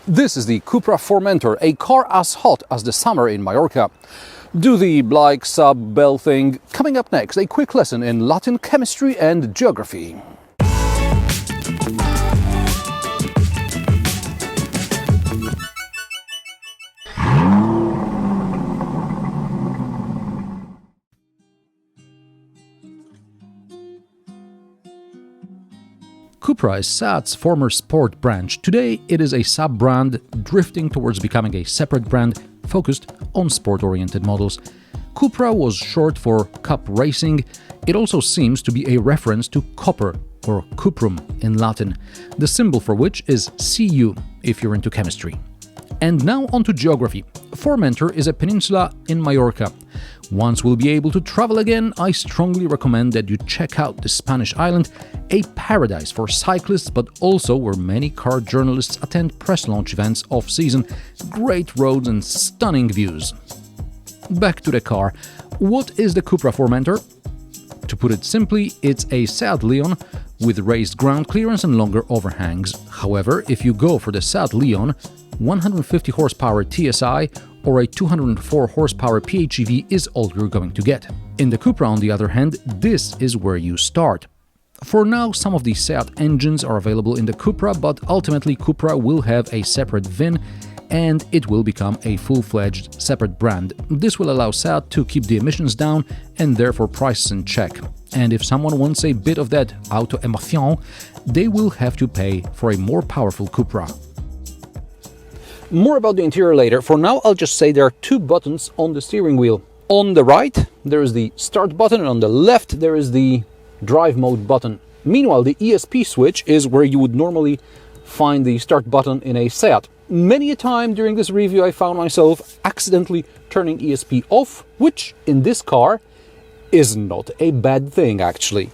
This is the Cupra Formentor, a car as hot as the summer in Mallorca. Do the like, sub, bell thing. Coming up next, a quick lesson in Latin, chemistry and geography. Cupra is Seat's former sport branch. Today, it is a sub-brand drifting towards becoming a separate brand focused on sport-oriented models. Cupra was short for Cup Racing. It also seems to be a reference to copper, or cuprum in Latin, the symbol for which is Cu if you're into chemistry. And now onto geography. Formentor is a peninsula in Mallorca. Once we'll be able to travel again, I strongly recommend that you check out the Spanish island, a paradise for cyclists, but also where many car journalists attend press launch events off-season. Great roads and stunning views. Back to the car. What is the Cupra Formentor? To put it simply, it's a Seat Leon with raised ground clearance and longer overhangs. However, if you go for the Seat Leon, 150 horsepower TSI or a 204 horsepower PHEV is all you're going to get. In the Cupra, on the other hand, this is where you start. For now, some of the Seat engines are available in the Cupra, but ultimately Cupra will have a separate VIN and it will become a full-fledged separate brand. This will allow Seat to keep the emissions down and therefore prices in check. And if someone wants a bit of that auto emocion, they will have to pay for a more powerful Cupra. More about the interior later. For now, I'll just say there are two buttons on the steering wheel. On the right, there is the start button, and on the left, there is the drive mode button. Meanwhile, the ESP switch is where you would normally find the start button in a Seat. Many a time during this review, I found myself accidentally turning ESP off, which in this car is not a bad thing, actually.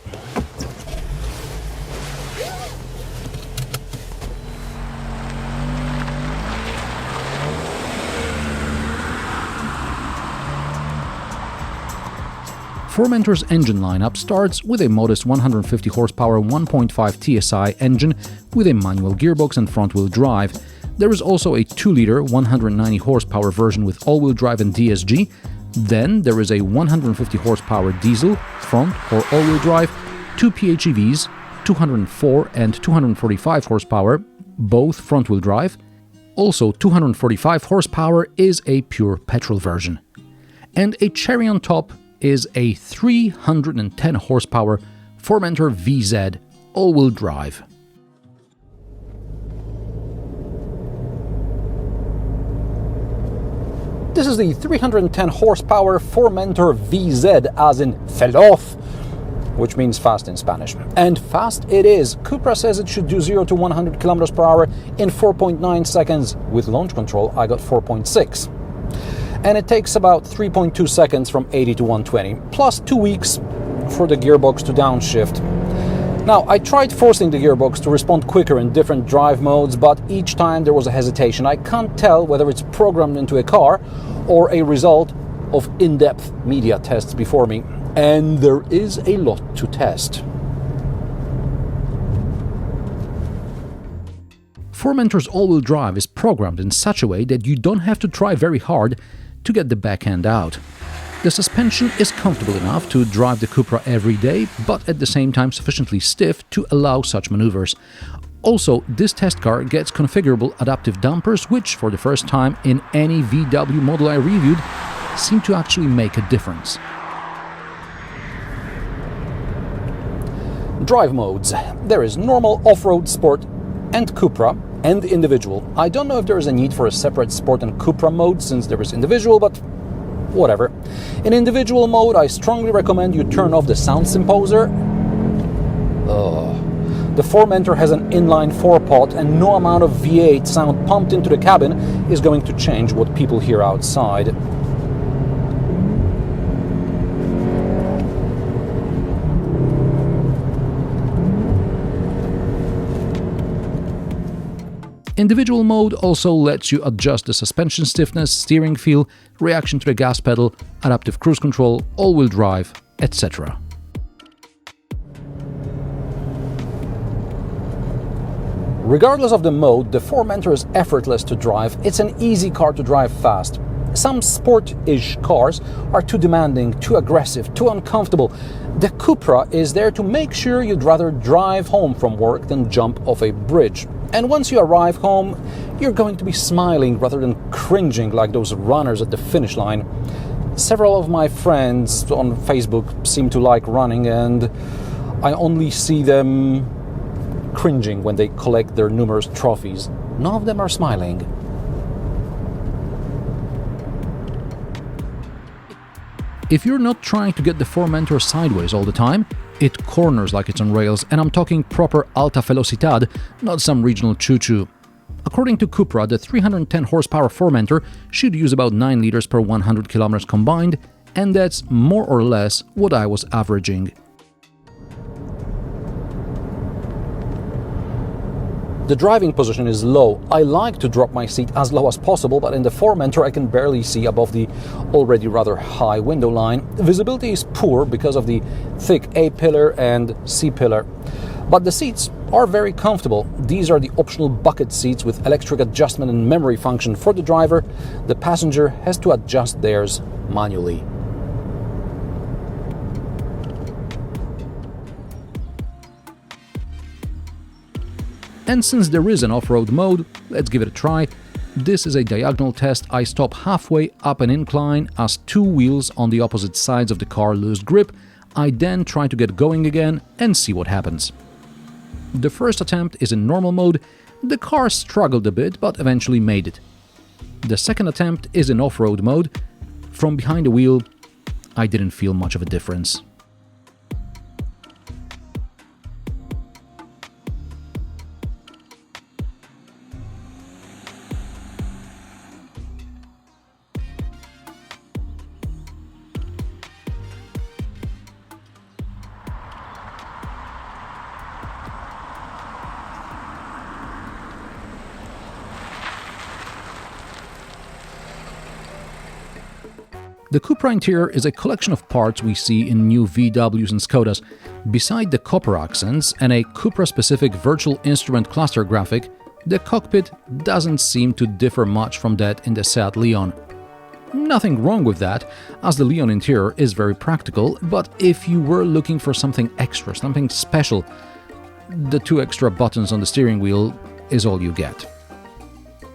Formentor's engine lineup starts with a modest 150 horsepower 1.5 TSI engine with a manual gearbox and front-wheel drive. There is also a 2-liter 190 horsepower version with all-wheel drive and DSG. Then there is a 150 horsepower diesel, front or all-wheel drive, 2 PHEVs, 204 and 245 horsepower, both front-wheel drive. Also 245 horsepower is a pure petrol version. And a cherry on top is a 310 horsepower Formentor VZ all-wheel drive. This is the 310 horsepower Formentor VZ, as in veloz, which means fast in Spanish. And fast it is. Cupra says it should do 0 to 100 kilometers per hour in 4.9 seconds. With launch control, I got 4.6. And it takes about 3.2 seconds from 80 to 120, plus 2 weeks for the gearbox to downshift. Now, I tried forcing the gearbox to respond quicker in different drive modes, but each time there was a hesitation. I can't tell whether it's programmed into a car or a result of in-depth media tests before me. And there is a lot to test. Formentor's all-wheel drive is programmed in such a way that you don't have to try very hard to get the back end out. The suspension is comfortable enough to drive the Cupra every day, but at the same time sufficiently stiff to allow such maneuvers. Also, this test car gets configurable adaptive dampers, which for the first time in any VW model I reviewed seem to actually make a difference. Drive modes. There is normal, off-road, sport and Cupra, and individual. I don't know if there is a need for a separate sport and Cupra mode since there is individual, but whatever. In individual mode, I strongly recommend you turn off the sound imposer. The Formentor has an inline 4-pot and no amount of V8 sound pumped into the cabin is going to change what people hear outside. Individual mode also lets you adjust the suspension stiffness, steering feel, reaction to the gas pedal, adaptive cruise control, all-wheel drive, etc. Regardless of the mode, the Formentor is effortless to drive. It's an easy car to drive fast. Some sport-ish cars are too demanding, too aggressive, too uncomfortable. The Cupra is there to make sure you'd rather drive home from work than jump off a bridge. And once you arrive home, you're going to be smiling rather than cringing like those runners at the finish line. Several of my friends on Facebook seem to like running, and I only see them cringing when they collect their numerous trophies. None of them are smiling. If you're not trying to get the Formentor sideways all the time, it corners like it's on rails, and I'm talking proper alta velocidad, not some regional choo-choo. According to Cupra, the 310 horsepower Formentor should use about 9 liters per 100 kilometers combined, and that's more or less what I was averaging. The driving position is low. I like to drop my seat as low as possible, but in the Formentor I can barely see above the already rather high window line. Visibility is poor because of the thick A-pillar and C-pillar. But the seats are very comfortable. These are the optional bucket seats with electric adjustment and memory function for the driver. The passenger has to adjust theirs manually. And since there is an off-road mode, let's give it a try. This is a diagonal test. I stop halfway up an incline as 2 wheels on the opposite sides of the car lose grip. I then try to get going again and see what happens. The first attempt is in normal mode. The car struggled a bit, but eventually made it. The second attempt is in off-road mode. From behind the wheel, I didn't feel much of a difference. The Cupra interior is a collection of parts we see in new VWs and Skodas. Beside the copper accents and a Cupra-specific virtual instrument cluster graphic, the cockpit doesn't seem to differ much from that in the Seat Leon. Nothing wrong with that, as the Leon interior is very practical, but if you were looking for something extra, something special, the 2 extra buttons on the steering wheel is all you get.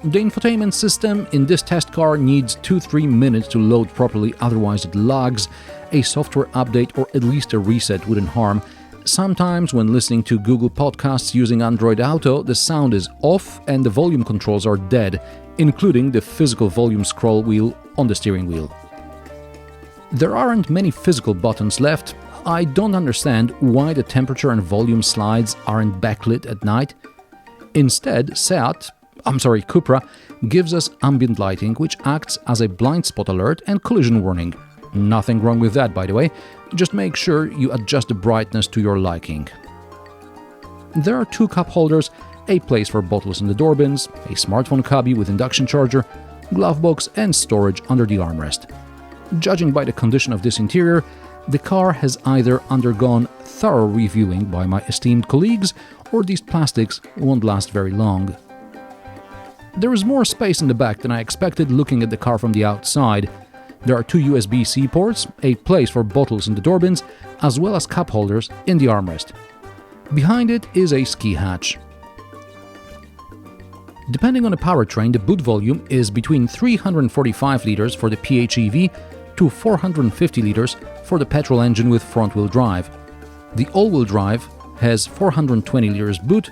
The infotainment system in this test car needs 2-3 minutes to load properly, otherwise it lags. A software update or at least a reset wouldn't harm. Sometimes when listening to Google Podcasts using Android Auto, the sound is off and the volume controls are dead, including the physical volume scroll wheel on the steering wheel. There aren't many physical buttons left. I don't understand why the temperature and volume slides aren't backlit at night. Instead, Cupra gives us ambient lighting, which acts as a blind spot alert and collision warning. Nothing wrong with that, by the way. Just make sure you adjust the brightness to your liking. There are 2 cup holders, a place for bottles in the door bins, a smartphone cubby with induction charger, glove box and storage under the armrest. Judging by the condition of this interior, the car has either undergone thorough reviewing by my esteemed colleagues, or these plastics won't last very long. There is more space in the back than I expected looking at the car from the outside. There are 2 USB-C ports, a place for bottles in the door bins, as well as cup holders in the armrest. Behind it is a ski hatch. Depending on the powertrain, the boot volume is between 345 liters for the PHEV to 450 liters for the petrol engine with front-wheel drive. The all-wheel drive has 420 liters boot.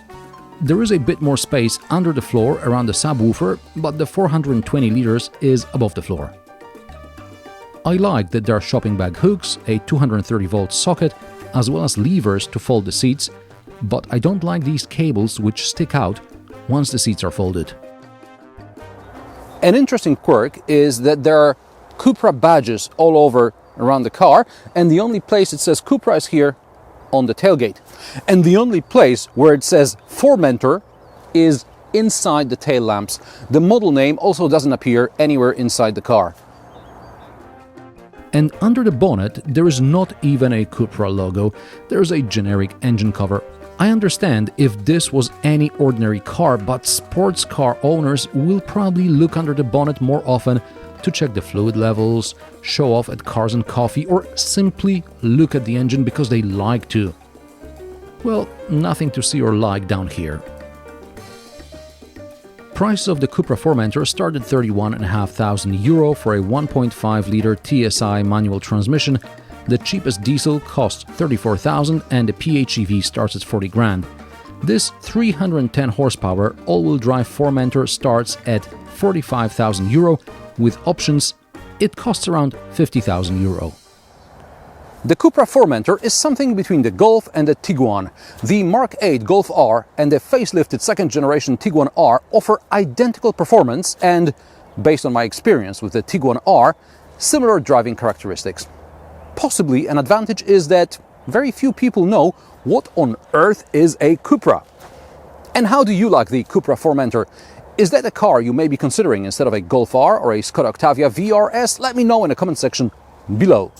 There is a bit more space under the floor around the subwoofer, but the 420 liters is above the floor. I like that there are shopping bag hooks, a 230-volt socket, as well as levers to fold the seats, but I don't like these cables which stick out once the seats are folded. An interesting quirk is that there are Cupra badges all over around the car, and the only place it says Cupra is here on the tailgate. And the only place where it says Formentor is inside the tail lamps. The model name also doesn't appear anywhere inside the car. And under the bonnet, there is not even a Cupra logo. There is a generic engine cover. I understand if this was any ordinary car, but sports car owners will probably look under the bonnet more often to check the fluid levels, show off at Cars and Coffee, or simply look at the engine because they like to. Well, nothing to see or like down here. Price of the Cupra Formentor started €31,500 for a 1.5-litre TSI manual transmission. The cheapest diesel costs $34,000 and the PHEV starts at $40,000. This 310 horsepower all-wheel drive Formentor starts at €45,000. With options, it costs around €50,000. The Cupra Formentor is something between the Golf and the Tiguan. The Mark 8 Golf R and the facelifted second-generation Tiguan R offer identical performance and, based on my experience with the Tiguan R, similar driving characteristics. Possibly an advantage is that very few people know what on earth is a Cupra. And how do you like the Cupra Formentor? Is that a car you may be considering instead of a Golf R or a Skoda Octavia VRS? Let me know in the comment section below.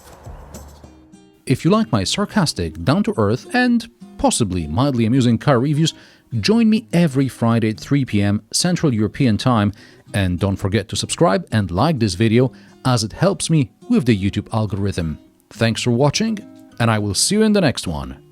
If you like my sarcastic, down-to-earth and possibly mildly amusing car reviews, join me every Friday at 3 p.m. Central European Time, and don't forget to subscribe and like this video as it helps me with the YouTube algorithm. Thanks for watching, and I will see you in the next one.